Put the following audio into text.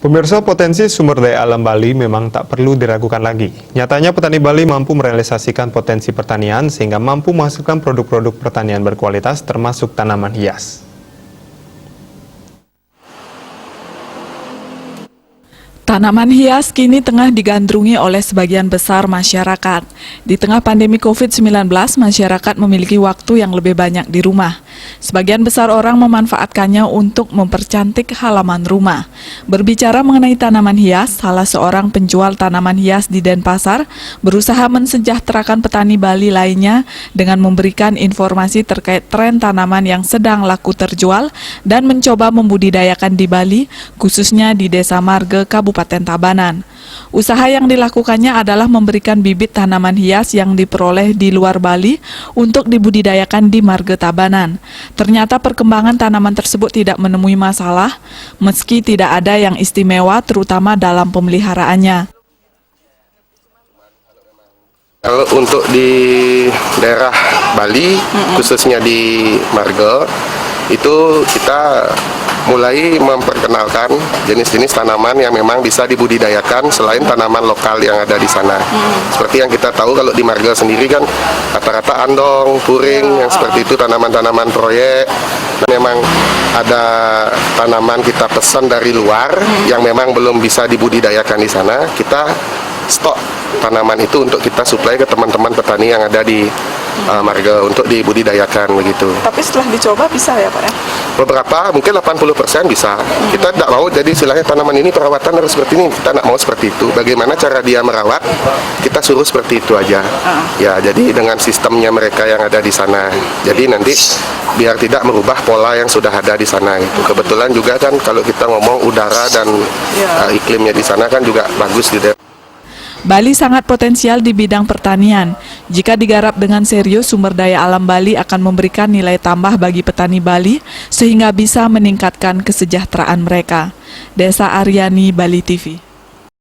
Pemirsa, potensi sumber daya alam Bali memang tak perlu diragukan lagi. Nyatanya petani Bali mampu merealisasikan potensi pertanian sehingga mampu menghasilkan produk-produk pertanian berkualitas termasuk tanaman hias. Tanaman hias kini tengah digandrungi oleh sebagian besar masyarakat. Di tengah pandemi COVID-19, masyarakat memiliki waktu yang lebih banyak di rumah. Sebagian besar orang memanfaatkannya untuk mempercantik halaman rumah. Berbicara mengenai tanaman hias, salah seorang penjual tanaman hias di Denpasar berusaha mensejahterakan petani Bali lainnya dengan memberikan informasi terkait tren tanaman yang sedang laku terjual dan mencoba membudidayakan di Bali, khususnya di Desa Marge, Kabupaten Tabanan. Usaha yang dilakukannya adalah memberikan bibit tanaman hias yang diperoleh di luar Bali untuk dibudidayakan di Marge Tabanan. Ternyata perkembangan tanaman tersebut tidak menemui masalah, meski tidak ada yang istimewa terutama dalam pemeliharaannya. Kalau untuk di daerah Bali, khususnya di Marge, itu kita mulai memperkenalkan jenis-jenis tanaman yang memang bisa dibudidayakan selain tanaman lokal yang ada di sana. Seperti yang kita tahu kalau di Marge sendiri kan rata-rata andong, puring, yang seperti itu tanaman-tanaman proyek. Memang ada tanaman kita pesan dari luar yang memang belum bisa dibudidayakan di sana. Kita stok tanaman itu untuk kita suplai ke teman-teman petani yang ada di Marge untuk dibudidayakan begitu. Tapi setelah dicoba bisa ya Pak ya? Beberapa, mungkin 80% bisa. Kita tidak mau jadi istilahnya tanaman ini perawatan harus seperti ini. Kita tidak mau seperti itu. Bagaimana cara dia merawat, kita suruh seperti itu aja. Ya, jadi dengan sistemnya mereka yang ada di sana. Jadi nanti biar tidak merubah pola yang sudah ada di sana. Gitu. Kebetulan juga kan kalau kita ngomong udara dan iklimnya di sana kan juga bagus di daerah. Bali sangat potensial di bidang pertanian. Jika digarap dengan serius, sumber daya alam Bali akan memberikan nilai tambah bagi petani Bali sehingga bisa meningkatkan kesejahteraan mereka. Desa Aryani, Bali TV.